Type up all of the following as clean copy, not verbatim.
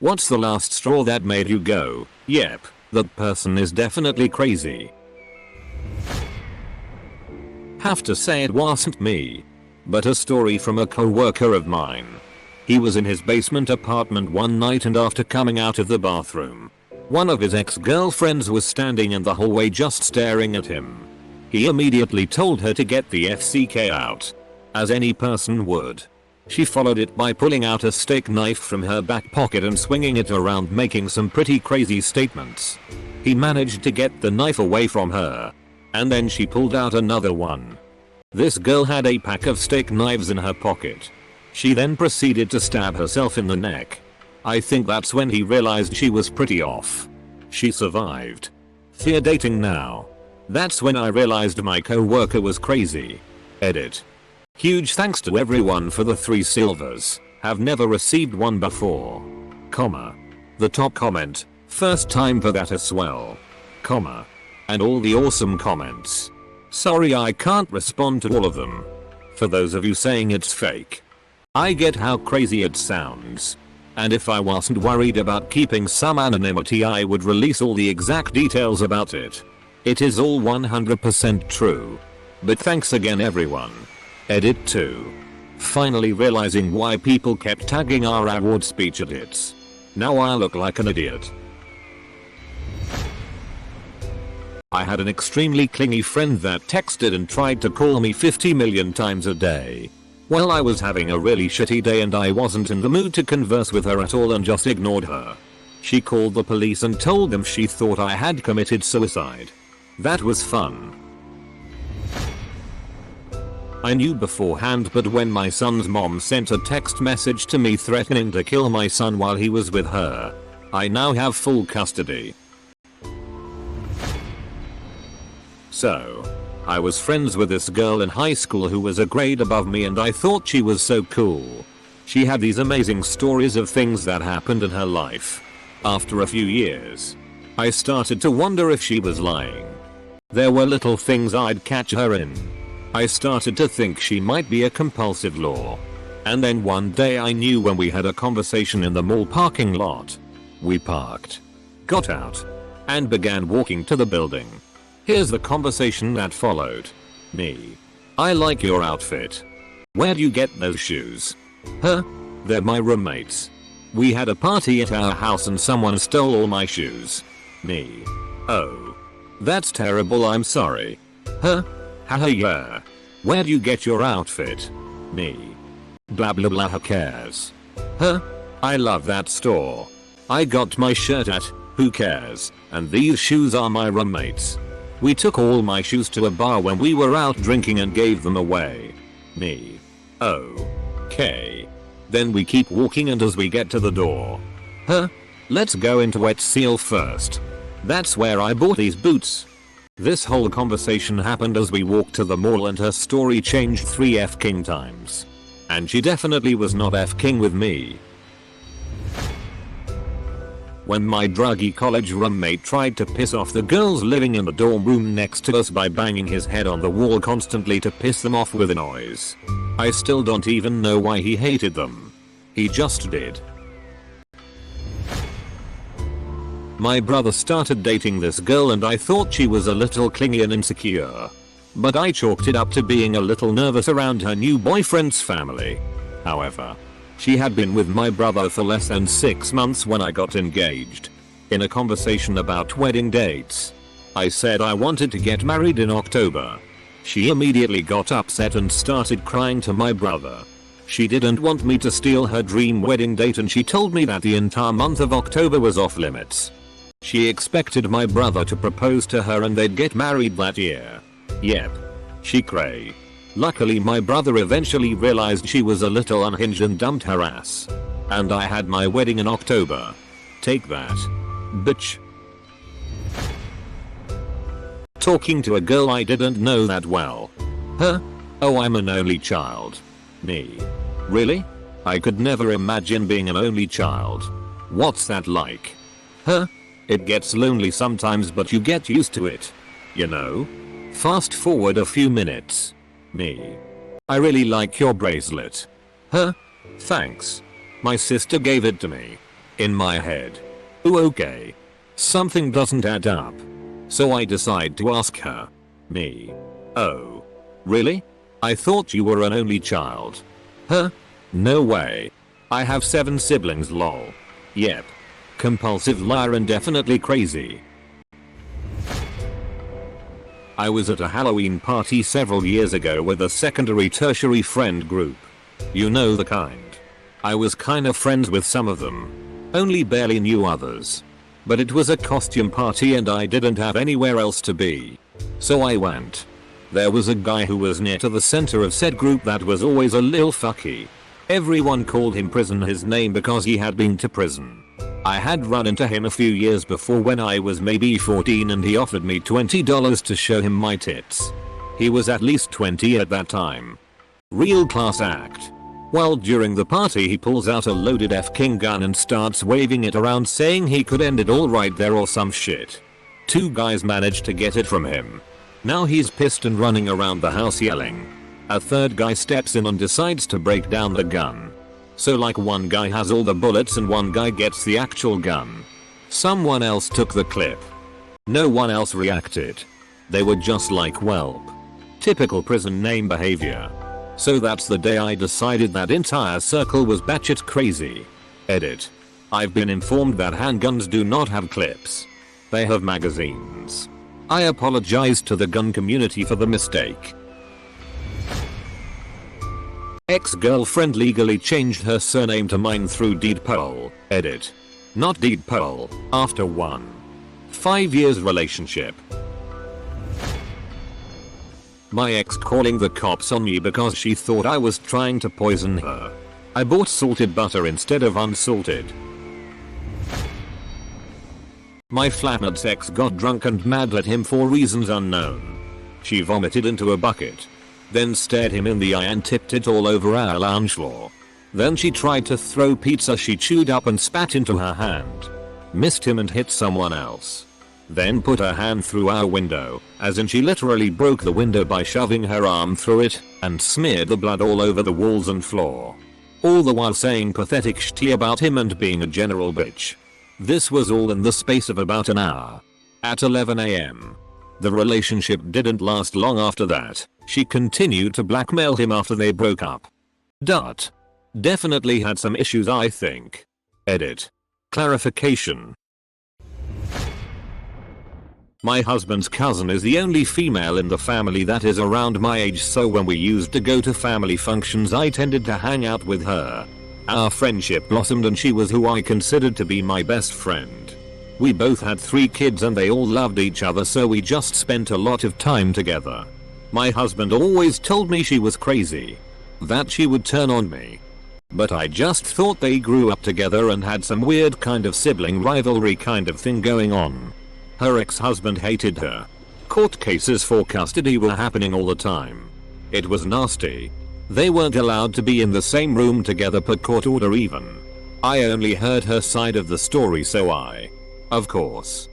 What's the last straw that made you go, yep, that person is definitely crazy? Have to say it wasn't me, but a story from a co-worker of mine. He was in his basement apartment one night, and after coming out of the bathroom, one of his ex-girlfriends was standing in the hallway just staring at him. He immediately told her to get the FCK out, as any person would. She followed it by pulling out a steak knife from her back pocket and swinging it around, making some pretty crazy statements. He managed to get the knife away from her, and then she pulled out another one. This girl had a pack of steak knives in her pocket. She then proceeded to stab herself in the neck. I think that's when he realized she was pretty off. She survived. Fear dating now. That's when I realized my co-worker was crazy. Edit. Huge thanks to everyone for the 3 silvers. Have never received one before. Comma. The top comment. First time for that as well. Comma. And all the awesome comments. Sorry I can't respond to all of them. For those of you saying it's fake, I get how crazy it sounds. And if I wasn't worried about keeping some anonymity, I would release all the exact details about it. It is all 100% true. But thanks again everyone. Edit 2. Finally realizing why people kept tagging our award speech edits. Now I look like an idiot. I had an extremely clingy friend that texted and tried to call me 50 million times a day. Well, I was having a really shitty day and I wasn't in the mood to converse with her at all and just ignored her. She called the police and told them she thought I had committed suicide. That was fun. I knew beforehand, but when my son's mom sent a text message to me threatening to kill my son while he was with her, I now have full custody. So, I was friends with this girl in high school who was a grade above me and I thought she was so cool. She had these amazing stories of things that happened in her life. After a few years, I started to wonder if she was lying. There were little things I'd catch her in. I started to think she might be a compulsive law. And then one day I knew when we had a conversation in the mall parking lot. We parked, got out, and began walking to the building. Here's the conversation that followed. Me. I like your outfit. Where do you get those shoes? Huh? They're my roommates. We had a party at our house and someone stole all my shoes. Me. Oh. That's terrible, I'm sorry. Huh? Haha, yeah. Where do you get your outfit? Me. Blah blah blah, who cares? Huh? I love that store. I got my shirt at, who cares, and these shoes are my roommates. We took all my shoes to a bar when we were out drinking and gave them away. Me. Okay. Then we keep walking and as we get to the door. Huh? Let's go into Wet Seal first. That's where I bought these boots. This whole conversation happened as we walked to the mall and her story changed 3 f-king times. And she definitely was not f-king with me. When my druggy college roommate tried to piss off the girls living in the dorm room next to us by banging his head on the wall constantly to piss them off with a noise. I still don't even know why he hated them. He just did. My brother started dating this girl and I thought she was a little clingy and insecure. But I chalked it up to being a little nervous around her new boyfriend's family. However, she had been with my brother for less than 6 months when I got engaged. In a conversation about wedding dates, I said I wanted to get married in October. She immediately got upset and started crying to my brother. She didn't want me to steal her dream wedding date and she told me that the entire month of October was off limits. She expected my brother to propose to her and they'd get married that year. Yep. She cray. Luckily my brother eventually realized she was a little unhinged and dumped her ass. And I had my wedding in October. Take that, bitch. Talking to a girl I didn't know that well. Huh? Oh, I'm an only child. Me. Really? I could never imagine being an only child. What's that like? Huh? It gets lonely sometimes but you get used to it. You know? Fast forward a few minutes. Me. I really like your bracelet. Huh? Thanks. My sister gave it to me. In my head. Ooh, okay. Something doesn't add up. So I decide to ask her. Me. Oh. Really? I thought you were an only child. Huh? No way. I have 7 siblings lol. Yep. Compulsive liar and definitely crazy. I was at a Halloween party several years ago with a secondary tertiary friend group. You know the kind. I was kinda friends with some of them. Only barely knew others. But it was a costume party and I didn't have anywhere else to be. So I went. There was a guy who was near to the center of said group that was always a lil fucky. Everyone called him Prison his name because he had been to prison. I had run into him a few years before when I was maybe 14 and he offered me $20 to show him my tits. He was at least 20 at that time. Real class act. Well, during the party he pulls out a loaded F-King gun and starts waving it around saying he could end it all right there or some shit. 2 guys managed to get it from him. Now he's pissed and running around the house yelling. A 3rd guy steps in and decides to break down the gun. So like one guy has all the bullets and one guy gets the actual gun. Someone else took the clip. No one else reacted. They were just like whelp. Typical prison name behavior. So that's the day I decided that entire circle was batshit crazy. Edit. I've been informed that handguns do not have clips. They have magazines. I apologize to the gun community for the mistake. Ex-girlfriend legally changed her surname to mine through deed poll. Edit. Not deed poll. After 5 years relationship. My ex calling the cops on me because she thought I was trying to poison her. I bought salted butter instead of unsalted. My flatmate's ex got drunk and mad at him for reasons unknown. She vomited into a bucket. Then stared him in the eye and tipped it all over our lounge floor. Then she tried to throw pizza she chewed up and spat into her hand. Missed him and hit someone else. Then put her hand through our window, as in she literally broke the window by shoving her arm through it, and smeared the blood all over the walls and floor. All the while saying pathetic shit about him and being a general bitch. This was all in the space of about an hour. At 11 AM. The relationship didn't last long after that. She continued to blackmail him after they broke up. Definitely had some issues I think. Edit. Clarification. My husband's cousin is the only female in the family that is around my age, so when we used to go to family functions I tended to hang out with her. Our friendship blossomed and she was who I considered to be my best friend. We both had 3 kids and they all loved each other, so we just spent a lot of time together. My husband always told me she was crazy. That she would turn on me. But I just thought they grew up together and had some weird kind of sibling rivalry kind of thing going on. Her ex-husband hated her. Court cases for custody were happening all the time. It was nasty. They weren't allowed to be in the same room together per court order even. I only heard her side of the story, so I, of course,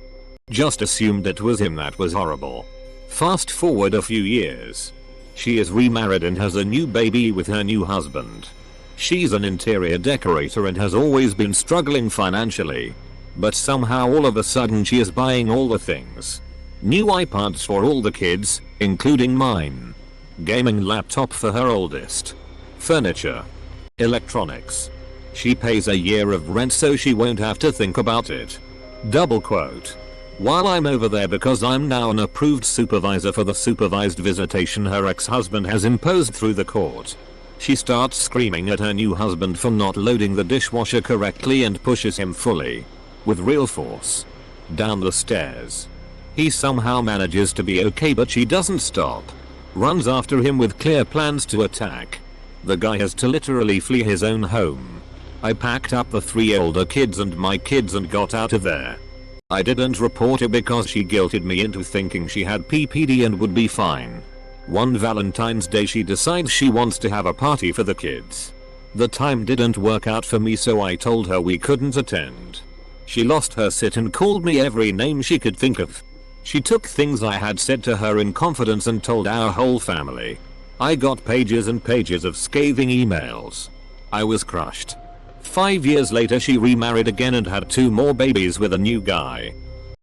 just assumed it was him. That was horrible. Fast forward a few years. She is remarried and has a new baby with her new husband. She's an interior decorator and has always been struggling financially. But somehow all of a sudden she is buying all the things. New iPads for all the kids, including mine. Gaming laptop for her oldest. Furniture. Electronics. She pays a year of rent so she won't have to think about it. Double quote. While I'm over there because I'm now an approved supervisor for the supervised visitation her ex-husband has imposed through the court. She starts screaming at her new husband for not loading the dishwasher correctly and pushes him fully, with real force, down the stairs. He somehow manages to be okay but she doesn't stop. Runs after him with clear plans to attack. The guy has to literally flee his own home. I packed up the 3 older kids and my kids and got out of there. I didn't report it because she guilted me into thinking she had PPD and would be fine. One Valentine's Day she decides she wants to have a party for the kids. The time didn't work out for me, so I told her we couldn't attend. She lost her shit and called me every name she could think of. She took things I had said to her in confidence and told our whole family. I got pages and pages of scathing emails. I was crushed. 5 years later she remarried again and had 2 more babies with a new guy.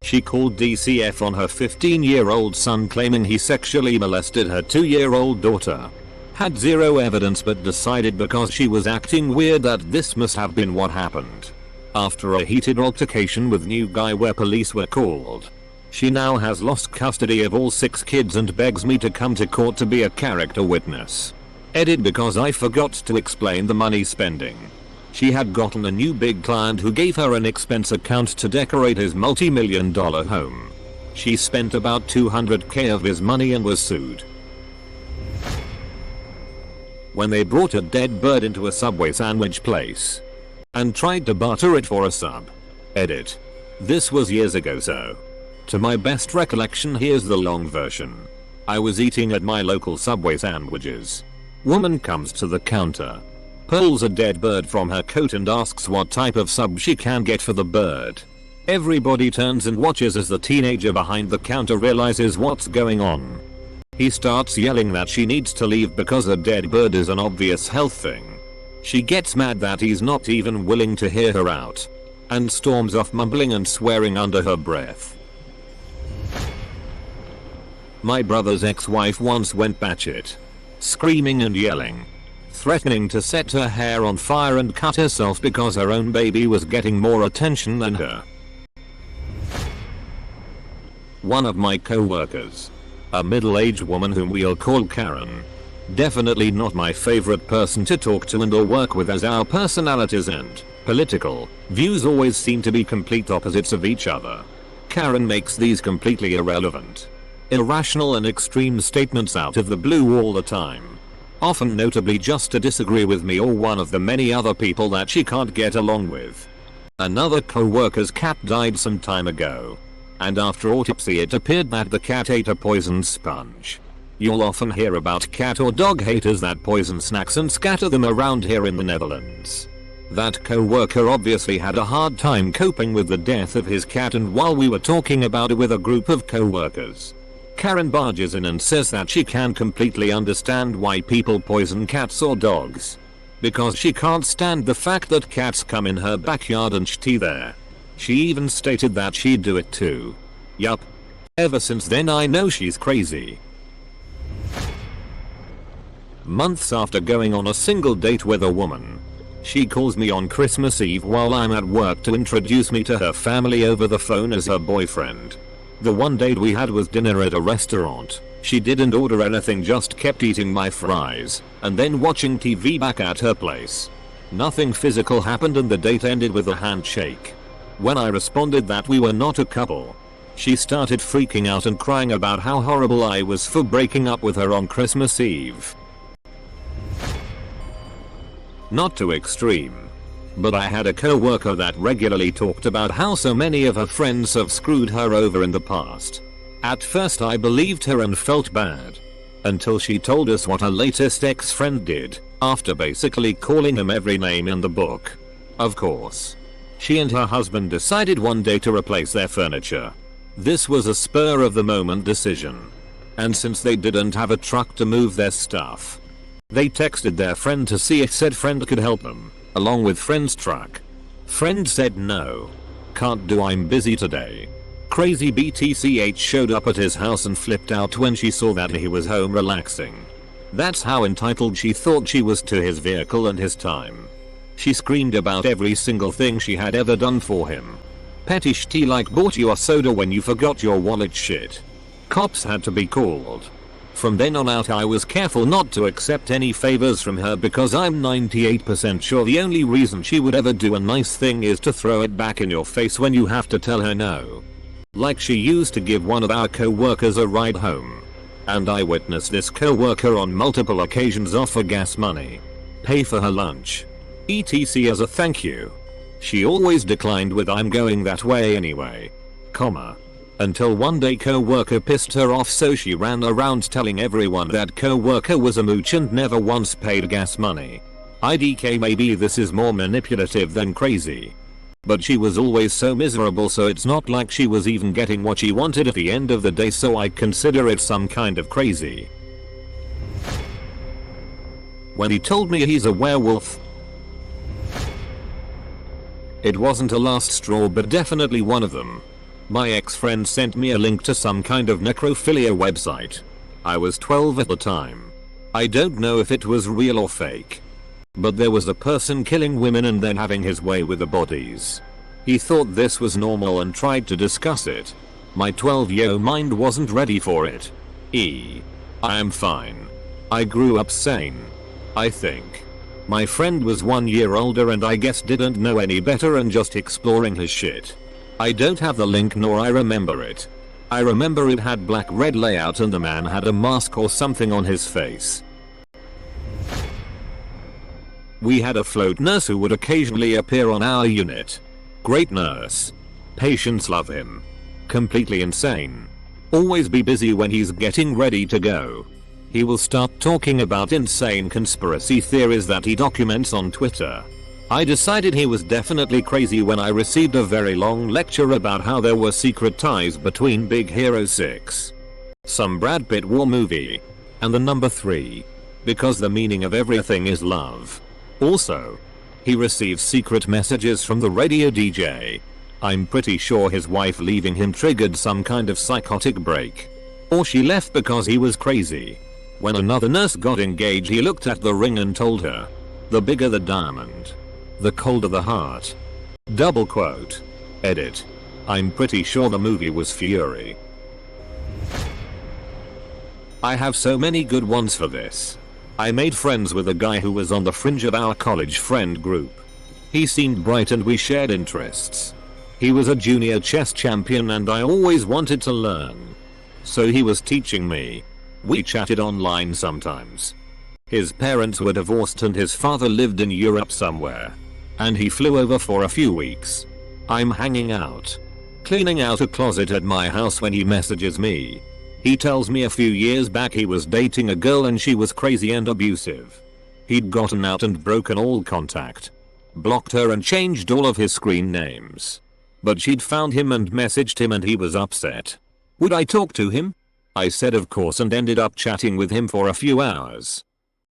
She called DCF on her 15-year-old son claiming he sexually molested her 2-year-old daughter. Had zero evidence but decided because she was acting weird that this must have been what happened. After a heated altercation with new guy where police were called, she now has lost custody of all 6 kids and begs me to come to court to be a character witness. Edit because I forgot to explain the money spending. She had gotten a new big client who gave her an expense account to decorate his multi-million-dollar home. She spent about $200K of his money and was sued. When they brought a dead bird into a Subway sandwich place and tried to barter it for a sub. Edit. This was years ago, so to my best recollection here's the long version. I was eating at my local Subway sandwiches. Woman comes to the counter, pulls a dead bird from her coat and asks what type of sub she can get for the bird. Everybody turns and watches as the teenager behind the counter realizes what's going on. He starts yelling that she needs to leave because a dead bird is an obvious health thing. She gets mad that he's not even willing to hear her out and storms off mumbling and swearing under her breath. My brother's ex-wife once went batshit, screaming and yelling, threatening to set her hair on fire and cut herself because her own baby was getting more attention than her. One of my co-workers, a middle-aged woman whom we'll call Karen, definitely not my favorite person to talk to and or work with, as our personalities and political views always seem to be complete opposites of each other. Karen makes these completely irrelevant, irrational and extreme statements out of the blue all the time. Often notably just to disagree with me or one of the many other people that she can't get along with. Another co-worker's cat died some time ago, and after autopsy it appeared that the cat ate a poisoned sponge. You'll often hear about cat or dog haters that poison snacks and scatter them around here in the Netherlands. That co-worker obviously had a hard time coping with the death of his cat, and while we were talking about it with a group of co-workers, Karen barges in and says that she can completely understand why people poison cats or dogs, because she can't stand the fact that cats come in her backyard and shit there. She even stated that she'd do it too. Yup. Ever since then I know she's crazy. Months after going on a single date with a woman, she calls me on Christmas Eve while I'm at work to introduce me to her family over the phone as her boyfriend. The one date we had was dinner at a restaurant. She didn't order anything, just kept eating my fries and then watching TV back at her place. Nothing physical happened and the date ended with a handshake. When I responded that we were not a couple, she started freaking out and crying about how horrible I was for breaking up with her on Christmas Eve. Not too extreme, but I had a co-worker that regularly talked about how so many of her friends have screwed her over in the past. At first I believed her and felt bad, until she told us what her latest ex-friend did, after basically calling him every name in the book. Of course, she and her husband decided one day to replace their furniture. This was a spur of the moment decision, and since they didn't have a truck to move their stuff, they texted their friend to see if said friend could help them, along with friend's truck. Friend said no. Can't do, I'm busy today. Crazy BTCH showed up at his house and flipped out when she saw that he was home relaxing. That's how entitled she thought she was to his vehicle and his time. She screamed about every single thing she had ever done for him. Petty shitty like bought you a soda when you forgot your wallet shit. Cops had to be called. From then on out I was careful not to accept any favors from her because I'm 98% sure the only reason she would ever do a nice thing is to throw it back in your face when you have to tell her no. Like she used to give one of our co-workers a ride home, and I witnessed this co-worker on multiple occasions offer gas money, pay for her lunch, etc. as a thank you. She always declined with "I'm going that way anyway," until one day co-worker pissed her off, so she ran around telling everyone that co-worker was a mooch and never once paid gas money. IDK, maybe this is more manipulative than crazy, but she was always so miserable, so it's not like she was even getting what she wanted at the end of the day, so I consider it some kind of crazy. When he told me he's a werewolf, It wasn't a last straw but definitely one of them. My ex-friend sent me a link to some kind of necrophilia website. I was 12 at the time. I don't know if it was real or fake. But there was a person killing women and then having his way with the bodies. He thought this was normal and tried to discuss it. My 12-year-old mind wasn't ready for it. I am fine. I grew up sane. I think. My friend was 1 year older and I guess didn't know any better and just exploring his shit. I don't have the link nor I remember it. I remember it had black red layout and the man had a mask or something on his face. We had a float nurse who would occasionally appear on our unit. Great nurse. Patients love him. Completely insane. Always be busy when he's getting ready to go. He will start talking about insane conspiracy theories that he documents on Twitter. I decided he was definitely crazy when I received a very long lecture about how there were secret ties between Big Hero 6, some Brad Pitt war movie, and the number 3. Because the meaning of everything is love. Also, he receives secret messages from the radio DJ. I'm pretty sure his wife leaving him triggered some kind of psychotic break. Or she left because he was crazy. When another nurse got engaged he looked at the ring and told her, the bigger the diamond, the colder the heart. Double quote. Edit. I'm pretty sure the movie was Fury. I have so many good ones for this. I made friends with a guy who was on the fringe of our college friend group. He seemed bright and we shared interests. He was a junior chess champion and I always wanted to learn. So he was teaching me. We chatted online sometimes. His parents were divorced and his father lived in Europe somewhere. And he flew over for a few weeks. I'm hanging out, cleaning out a closet at my house when he messages me. He tells me a few years back he was dating a girl and she was crazy and abusive. He'd gotten out and broken all contact. Blocked her and changed all of his screen names. But she'd found him and messaged him and he was upset. Would I talk to him? I said of course and ended up chatting with him for a few hours.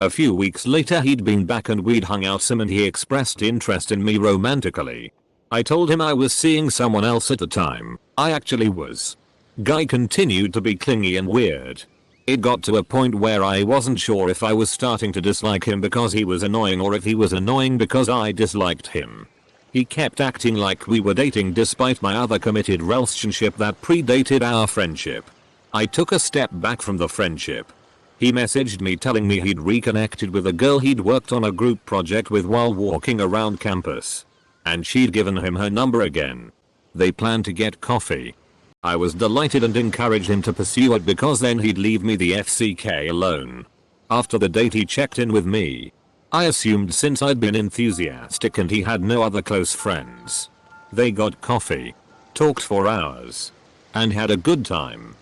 A few weeks later he'd been back and we'd hung out some and he expressed interest in me romantically. I told him I was seeing someone else at the time. I actually was. Guy continued to be clingy and weird. It got to a point where I wasn't sure if I was starting to dislike him because he was annoying or if he was annoying because I disliked him. He kept acting like we were dating despite my other committed relationship that predated our friendship. I took a step back from the friendship. He messaged me telling me he'd reconnected with a girl he'd worked on a group project with while walking around campus. And she'd given him her number again. They planned to get coffee. I was delighted and encouraged him to pursue it because then he'd leave me the FCK alone. After the date he checked in with me. I assumed since I'd been enthusiastic and he had no other close friends. They got coffee, talked for hours, and had a good time.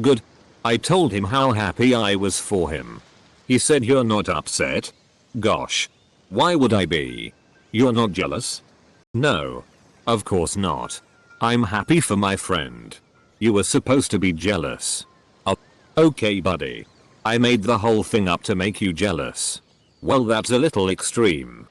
Good. I told him how happy I was for him. He said, "You're not upset?" Gosh. Why would I be? You're not jealous? No. Of course not. I'm happy for my friend. You were supposed to be jealous. Oh, okay buddy. I made the whole thing up to make you jealous. Well, that's a little extreme.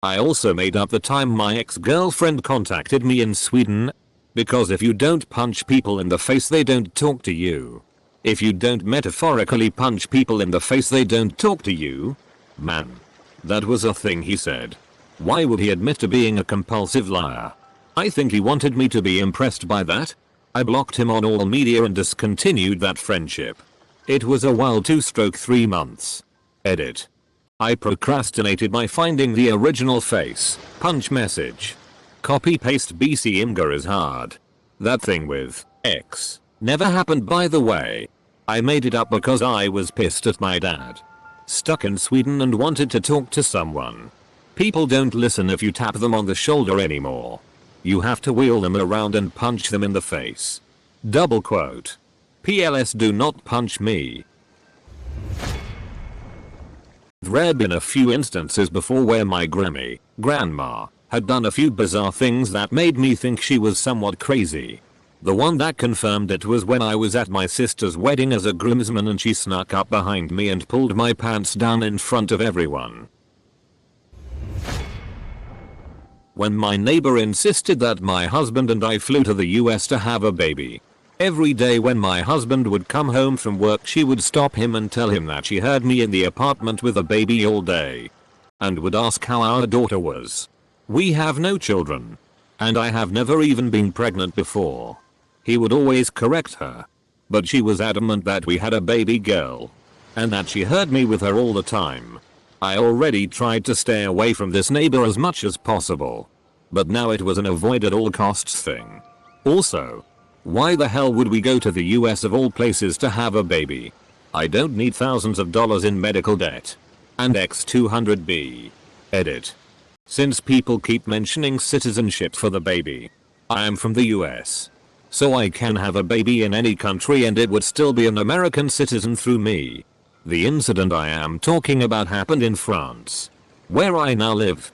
I also made up the time my ex-girlfriend contacted me in Sweden. Because if you don't punch people in the face they don't talk to you. If you don't metaphorically punch people in the face they don't talk to you. Man. That was a thing he said. Why would he admit to being a compulsive liar? I think he wanted me to be impressed by that. I blocked him on all media and discontinued that friendship. It was a while 2/3 months. Edit. I procrastinated by finding the original face, punch message. Copy paste BC Imgur is hard. That thing with X never happened by the way. I made it up because I was pissed at my dad. Stuck in Sweden and wanted to talk to someone. People don't listen if you tap them on the shoulder anymore. You have to wheel them around and punch them in the face. Double quote. PLS do not punch me. There had been a few instances before where my grandma had done a few bizarre things that made me think she was somewhat crazy. The one that confirmed it was when I was at my sister's wedding as a groomsman and she snuck up behind me and pulled my pants down in front of everyone. when my neighbor insisted that my husband and I flew to the US to have a baby. Every day when my husband would come home from work, she would stop him and tell him that she heard me in the apartment with a baby all day, and would ask how our daughter was. We have no children, and I have never even been pregnant before. He would always correct her, but she was adamant that we had a baby girl, and that she heard me with her all the time. I already tried to stay away from this neighbor as much as possible, but now it was an avoid at all costs thing. Also, why the hell would we go to the US of all places to have a baby? I don't need thousands of dollars in medical debt. And X200B. Edit. Since people keep mentioning citizenship for the baby, I am from the US, so I can have a baby in any country and it would still be an American citizen through me. The incident I am talking about happened in France, where I now live.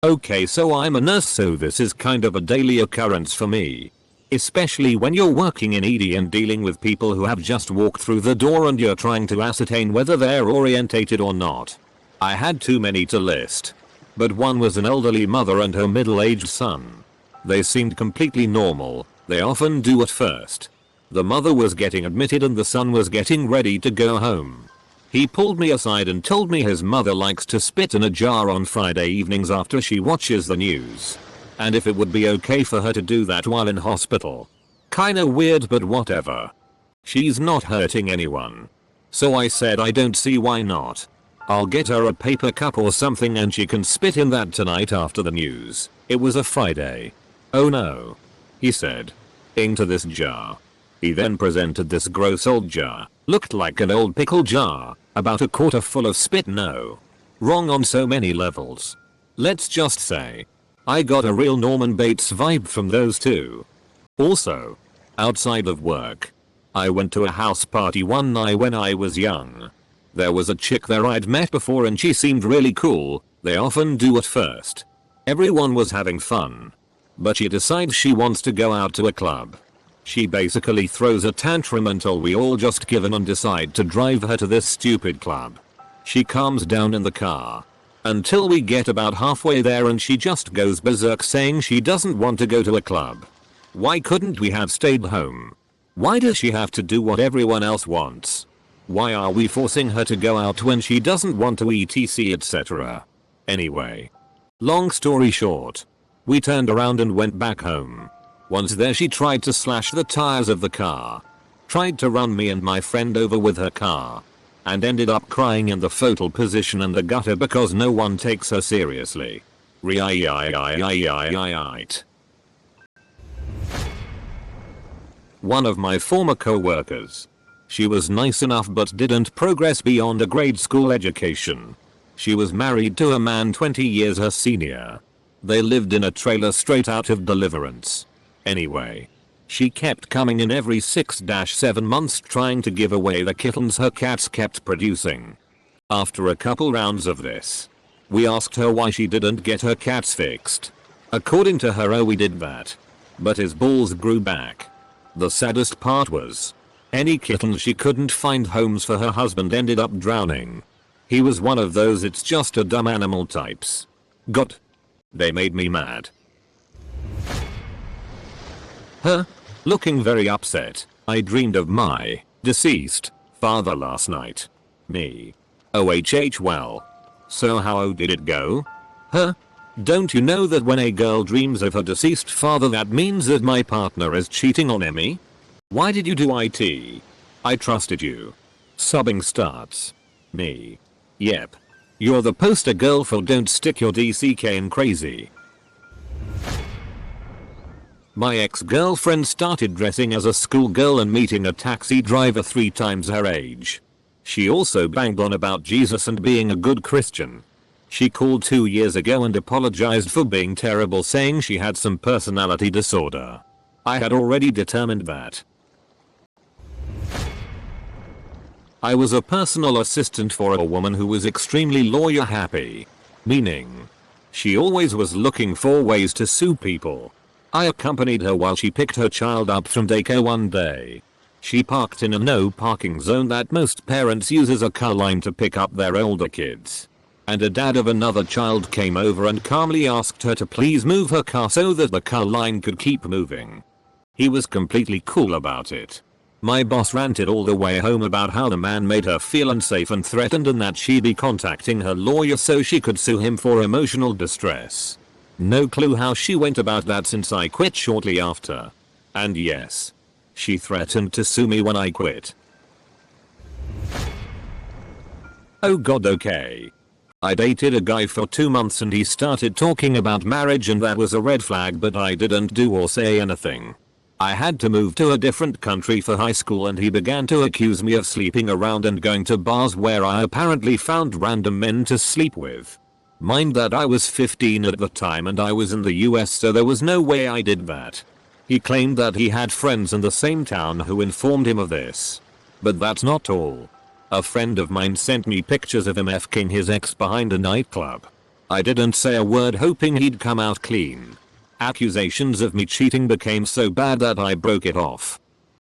Okay, so I'm a nurse, so this is kind of a daily occurrence for me. Especially when you're working in ED and dealing with people who have just walked through the door and you're trying to ascertain whether they're orientated or not. I had too many to list, but one was an elderly mother and her middle-aged son. They seemed completely normal, they often do at first. The mother was getting admitted and the son was getting ready to go home. He pulled me aside and told me his mother likes to spit in a jar on Friday evenings after she watches the news, and if it would be okay for her to do that while in hospital. Kinda weird, but whatever. She's not hurting anyone. So I said I don't see why not. I'll get her a paper cup or something and she can spit in that tonight after the news. It was a Friday. Oh no, he said. Into this jar. He then presented this gross old jar. Looked like an old pickle jar, about a quarter full of spit. No. Wrong on so many levels. Let's just say, I got a real Norman Bates vibe from those two. Also, outside of work, I went to a house party one night when I was young. There was a chick there I'd met before and she seemed really cool, they often do at first. Everyone was having fun, but she decides she wants to go out to a club. She basically throws a tantrum until we all just give in and decide to drive her to this stupid club. She calms down in the car until we get about halfway there and she just goes berserk saying she doesn't want to go to a club. Why couldn't we have stayed home? Why does she have to do what everyone else wants? Why are we forcing her to go out when she doesn't want to etc etc? Anyway, long story short, we turned around and went back home. Once there she tried to slash the tires of the car, tried to run me and my friend over with her car, and ended up crying in the fetal position in the gutter because no one takes her seriously. One of my former co-workers. She was nice enough but didn't progress beyond a grade school education. She was married to a man 20 years her senior. They lived in a trailer straight out of Deliverance. Anyway, she kept coming in every 6-7 months trying to give away the kittens her cats kept producing. After a couple rounds of this, we asked her why she didn't get her cats fixed. According to her, oh, we did that, but his balls grew back. The saddest part was, any kittens she couldn't find homes for her husband ended up drowning. He was one of those it's just a dumb animal types. God. They made me mad. Her, looking very upset, I dreamed of my deceased father last night. Me. OHH, well. So how did it go? Her, don't you know that when a girl dreams of her deceased father that means that my partner is cheating on me? Why did you do it? I trusted you. Sobbing starts. Me. Yep. You're the poster girl for don't stick your DCK in crazy. My ex-girlfriend started dressing as a schoolgirl and meeting a taxi driver 3 times her age. She also banged on about Jesus and being a good Christian. She called 2 years ago and apologized for being terrible, saying she had some personality disorder. I had already determined that. I was a personal assistant for a woman who was extremely lawyer happy. Meaning, she always was looking for ways to sue people. I accompanied her while she picked her child up from daycare one day. She parked in a no parking zone that most parents use as a car line to pick up their older kids. and a dad of another child came over and calmly asked her to please move her car so that the car line could keep moving. He was completely cool about it. My boss ranted all the way home about how the man made her feel unsafe and threatened and that she'd be contacting her lawyer so she could sue him for emotional distress. No clue how she went about that since I quit shortly after. And yes, she threatened to sue me when I quit. Oh god, okay. I dated a guy for 2 months and he started talking about marriage and that was a red flag, but I didn't do or say anything. I had to move to a different country for high school and he began to accuse me of sleeping around and going to bars where I apparently found random men to sleep with. Mind that I was 15 at the time and I was in the US, so there was no way I did that. He claimed that he had friends in the same town who informed him of this. But that's not all. A friend of mine sent me pictures of him f***ing his ex behind a nightclub. I didn't say a word, hoping he'd come out clean. Accusations of me cheating became so bad that I broke it off.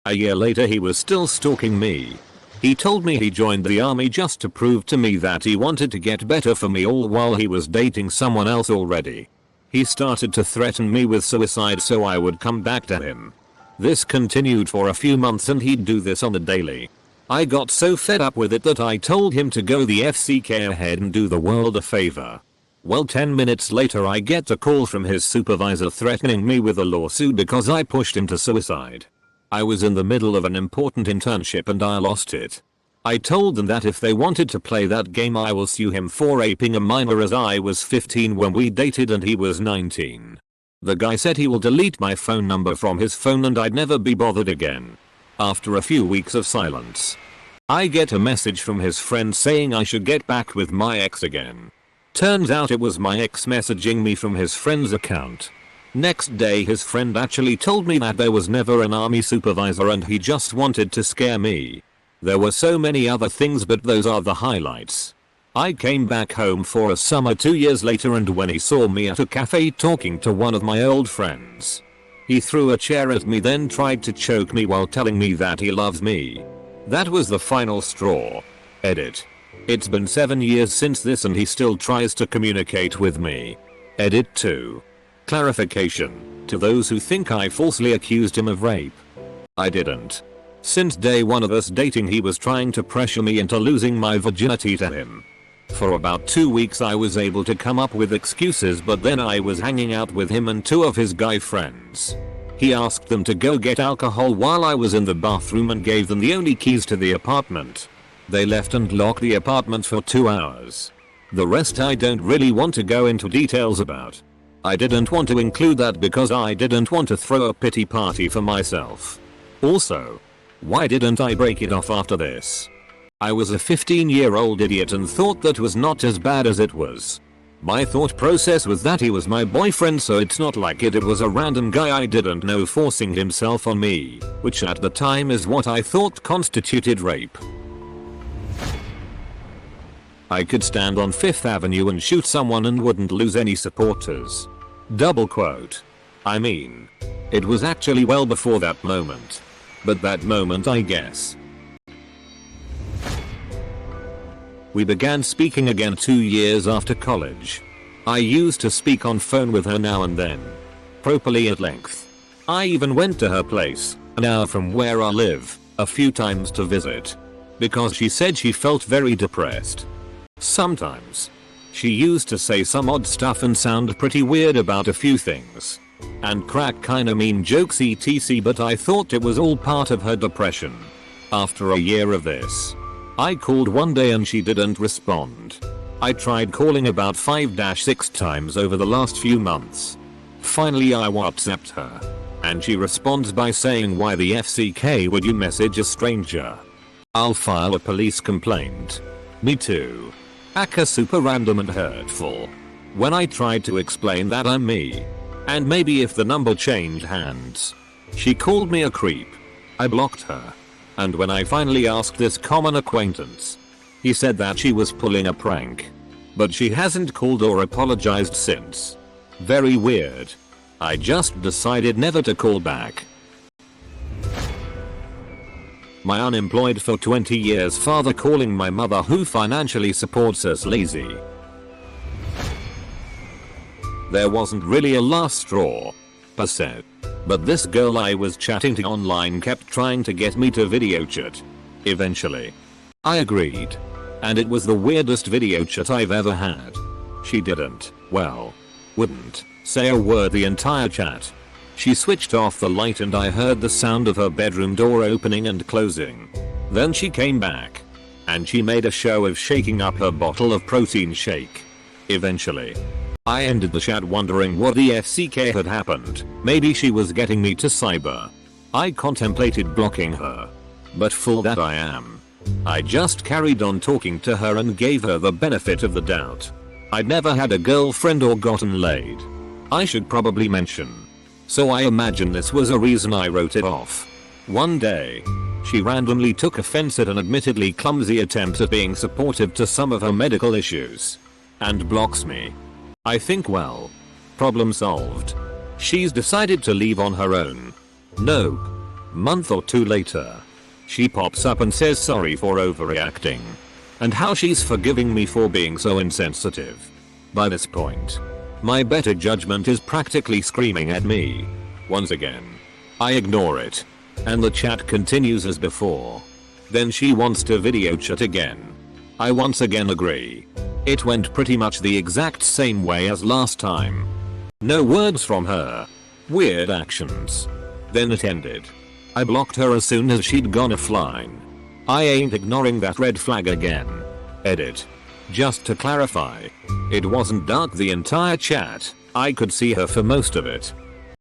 A year later he was still stalking me. He told me he joined the army just to prove to me that he wanted to get better for me, all while he was dating someone else already. He started to threaten me with suicide so I would come back to him. This continued for a few months and he'd do this on the daily. I got so fed up with it that I told him to go the FCK ahead and do the world a favor. Well, 10 minutes later I get a call from his supervisor threatening me with a lawsuit because I pushed him to suicide. I was in the middle of an important internship and I lost it. I told them that if they wanted to play that game I will sue him for raping a minor, as I was 15 when we dated and he was 19. The guy said he will delete my phone number from his phone and I'd never be bothered again. After a few weeks of silence, I get a message from his friend saying I should get back with my ex again. Turns out it was my ex messaging me from his friend's account. Next day his friend actually told me that there was never an army supervisor and he just wanted to scare me. There were so many other things, but those are the highlights. I came back home for a summer 2 years later, and when he saw me at a cafe talking to one of my old friends, he threw a chair at me, then tried to choke me while telling me that he loves me. That was the final straw. Edit. It's been 7 years since this and he still tries to communicate with me. Edit 2. Clarification, to those who think I falsely accused him of rape. I didn't. Since day one of us dating he was trying to pressure me into losing my virginity to him. For about 2 weeks I was able to come up with excuses, but then I was hanging out with him and 2 of his guy friends. He asked them to go get alcohol while I was in the bathroom and gave them the only keys to the apartment. They left and locked the apartment for 2 hours. The rest I don't really want to go into details about. I didn't want to include that because I didn't want to throw a pity party for myself. Also, why didn't I break it off after this? I was a 15-year-old idiot and thought that was not as bad as it was. My thought process was that he was my boyfriend, so it's not like it was a random guy I didn't know forcing himself on me, which at the time is what I thought constituted rape. I could stand on 5th Avenue and shoot someone and wouldn't lose any supporters. Double quote. I mean, it was actually well before that moment. But that moment, I guess. We began speaking again 2 years after college. I used to speak on phone with her now and then. Properly at length. I even went to her place, an hour from where I live, a few times to visit. Because she said she felt very depressed. Sometimes. She used to say some odd stuff and sound pretty weird about a few things. And crack kinda mean jokes etc, but I thought it was all part of her depression. After a year of this, I called one day and she didn't respond. I tried calling about 5-6 times over the last few months. Finally I WhatsApped her. And she responds by saying, "Why the FCK would you message a stranger? I'll file a police complaint." Me too. Aka super random and hurtful. When I tried to explain that I'm me, and maybe if the number changed hands, she called me a creep. I blocked her. And when I finally asked this common acquaintance, he said that she was pulling a prank. But she hasn't called or apologized since. Very weird. I just decided never to call back. My unemployed for 20 years father calling my mother, who financially supports us, lazy. There wasn't really a last straw, per se. But this girl I was chatting to online kept trying to get me to video chat. Eventually, I agreed. And it was the weirdest video chat I've ever had. She wouldn't say a word the entire chat. She switched off the light and I heard the sound of her bedroom door opening and closing. Then she came back. And she made a show of shaking up her bottle of protein shake. Eventually, I ended the chat wondering what the FCK had happened. Maybe she was getting me to cyber. I contemplated blocking her. But fool that I am. I just carried on talking to her and gave her the benefit of the doubt. I'd never had a girlfriend or gotten laid. I should probably mention. So I imagine this was a reason I wrote it off. One day, she randomly took offense at an admittedly clumsy attempt at being supportive to some of her medical issues. And blocks me. I think well, problem solved. She's decided to leave on her own. Nope. Month or two later, she pops up and says sorry for overreacting. And how she's forgiving me for being so insensitive. By this point, my better judgment is practically screaming at me. Once again, I ignore it. And the chat continues as before. Then she wants to video chat again. I once again agree. It went pretty much the exact same way as last time. No words from her. Weird actions. Then it ended. I blocked her as soon as she'd gone offline. I ain't ignoring that red flag again. Edit. Just to clarify, it wasn't dark the entire chat. I could see her for most of it.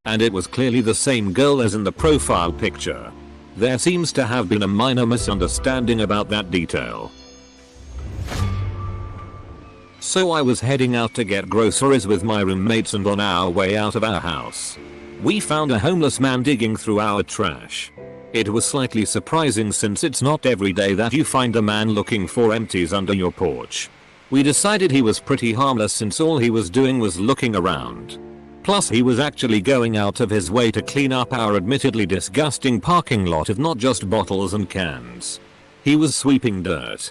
And it was clearly the same girl as in the profile picture. There seems to have been a minor misunderstanding about that detail. So I was heading out to get groceries with my roommates and on our way out of our house, we found a homeless man digging through our trash. It was slightly surprising since it's not every day that you find a man looking for empties under your porch. We decided he was pretty harmless since all he was doing was looking around. Plus he was actually going out of his way to clean up our admittedly disgusting parking lot of not just bottles and cans. He was sweeping dirt,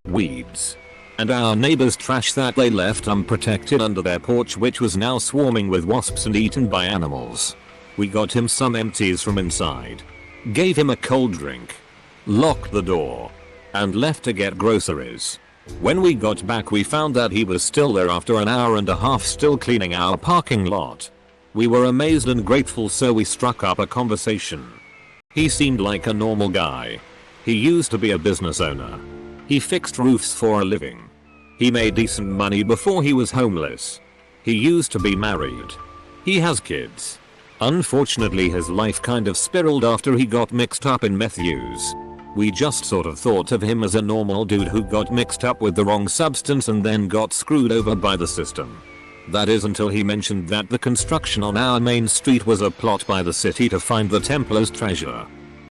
weeds, and our neighbors' trash that they left unprotected under their porch, which was now swarming with wasps and eaten by animals. We got him some empties from inside, gave him a cold drink, locked the door, and left to get groceries. When we got back we found that he was still there after an hour and a half still cleaning our parking lot. We were amazed and grateful, so we struck up a conversation. He seemed like a normal guy. He used to be a business owner. He fixed roofs for a living. He made decent money before he was homeless. He used to be married. He has kids. Unfortunately his life kind of spiraled after he got mixed up in meth use. We just sort of thought of him as a normal dude who got mixed up with the wrong substance and then got screwed over by the system. That is until he mentioned that the construction on our main street was a plot by the city to find the Templar's treasure.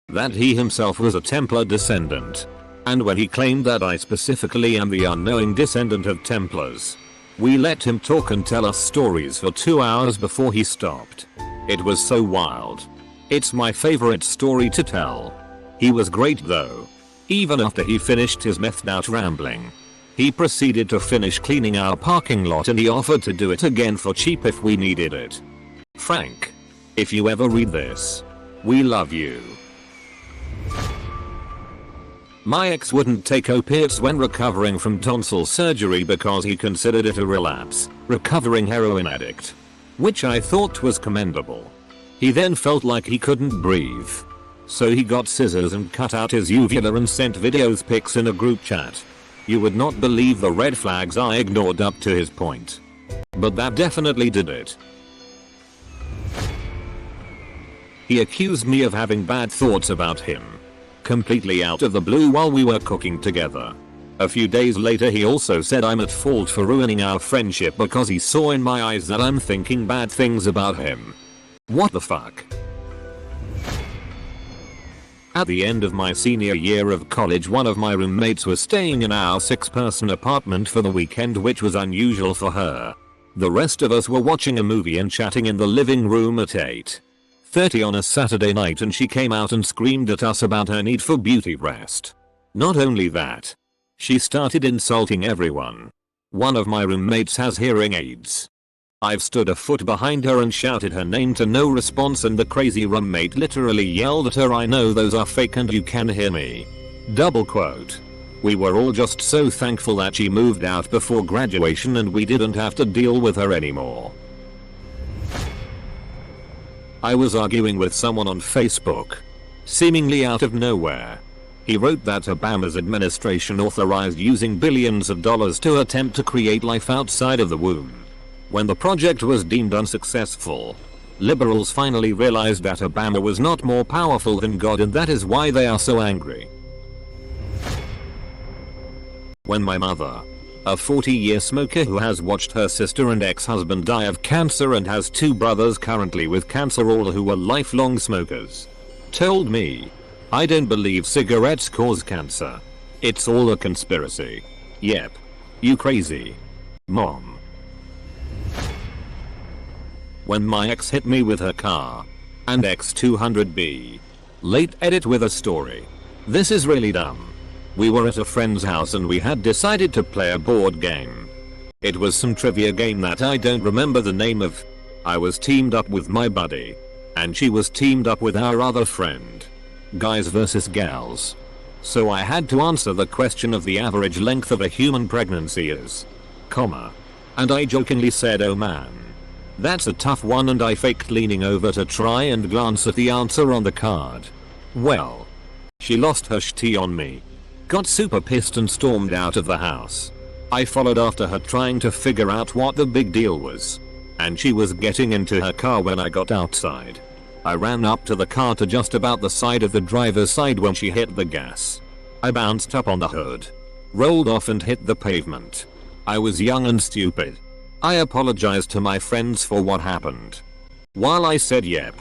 That he himself was a Templar descendant. And when he claimed that I specifically am the unknowing descendant of Templars, we let him talk and tell us stories for 2 hours before he stopped. It was so wild. It's my favorite story to tell. He was great though. Even after he finished his methed out rambling, he proceeded to finish cleaning our parking lot and he offered to do it again for cheap if we needed it. Frank, if you ever read this, we love you. My ex wouldn't take opiates when recovering from tonsil surgery because he considered it a relapse, recovering heroin addict. Which I thought was commendable. He then felt like he couldn't breathe. So he got scissors and cut out his uvula and sent videos pics in a group chat. You would not believe the red flags I ignored up to his point. But that definitely did it. He accused me of having bad thoughts about him. Completely out of the blue while we were cooking together. A few days later he also said I'm at fault for ruining our friendship because he saw in my eyes that I'm thinking bad things about him. What the fuck? At the end of my senior year of college, one of my roommates was staying in our 6-person apartment for the weekend, which was unusual for her. The rest of us were watching a movie and chatting in the living room at 8:30 on a Saturday night, and she came out and screamed at us about her need for beauty rest. Not only that, she started insulting everyone. One of my roommates has hearing aids. I've stood a foot behind her and shouted her name to no response, and the crazy roommate literally yelled at her, "I know those are fake and you can hear me." Double quote. We were all just so thankful that she moved out before graduation and we didn't have to deal with her anymore. I was arguing with someone on Facebook. Seemingly out of nowhere. He wrote that Obama's administration authorized using billions of dollars to attempt to create life outside of the womb. When the project was deemed unsuccessful, liberals finally realized that Obama was not more powerful than God, and that is why they are so angry. When my mother, a 40-year smoker who has watched her sister and ex-husband die of cancer and has 2 brothers currently with cancer, all who are lifelong smokers, told me, "I don't believe cigarettes cause cancer. It's all a conspiracy." Yep. You crazy, Mom. When my ex hit me with her car. And X200B. Late edit with a story. This is really dumb. We were at a friend's house and we had decided to play a board game. It was some trivia game that I don't remember the name of. I was teamed up with my buddy. And she was teamed up with our other friend. Guys versus gals. So I had to answer the question of the average length of a human pregnancy is, comma. And I jokingly said, "Oh man. That's a tough one," and I faked leaning over to try and glance at the answer on the card. Well, she lost her shit on me. Got super pissed and stormed out of the house. I followed after her trying to figure out what the big deal was. And she was getting into her car when I got outside. I ran up to the car to just about the side of the driver's side when she hit the gas. I bounced up on the hood, rolled off and hit the pavement. I was young and stupid. I apologized to my friends for what happened. While I said yep,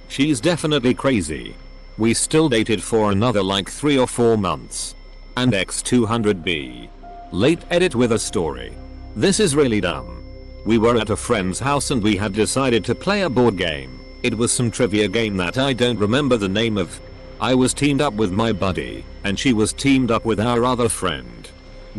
she's definitely crazy, we still dated for another like 3 or 4 months. And X200B. Late edit with a story. This is really dumb. We were at a friend's house and we had decided to play a board game. It was some trivia game that I don't remember the name of. I was teamed up with my buddy, and she was teamed up with our other friend.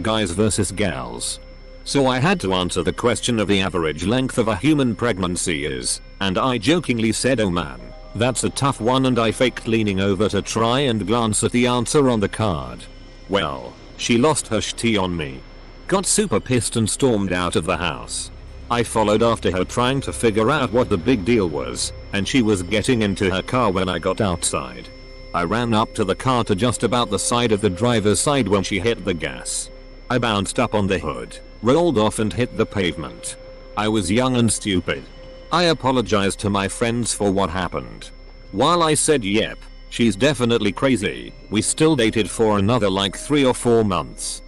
Guys versus gals. So I had to answer the question of the average length of a human pregnancy is, and I jokingly said, "Oh man, that's a tough one," and I faked leaning over to try and glance at the answer on the card. Well, she lost her shit on me. Got super pissed and stormed out of the house. I followed after her trying to figure out what the big deal was, and she was getting into her car when I got outside. I ran up to the car to just about the side of the driver's side when she hit the gas. I bounced up on the hood, rolled off and hit the pavement. I was young and stupid. I apologized to my friends for what happened. While I said yep, she's definitely crazy, we still dated for another like 3 or 4 months.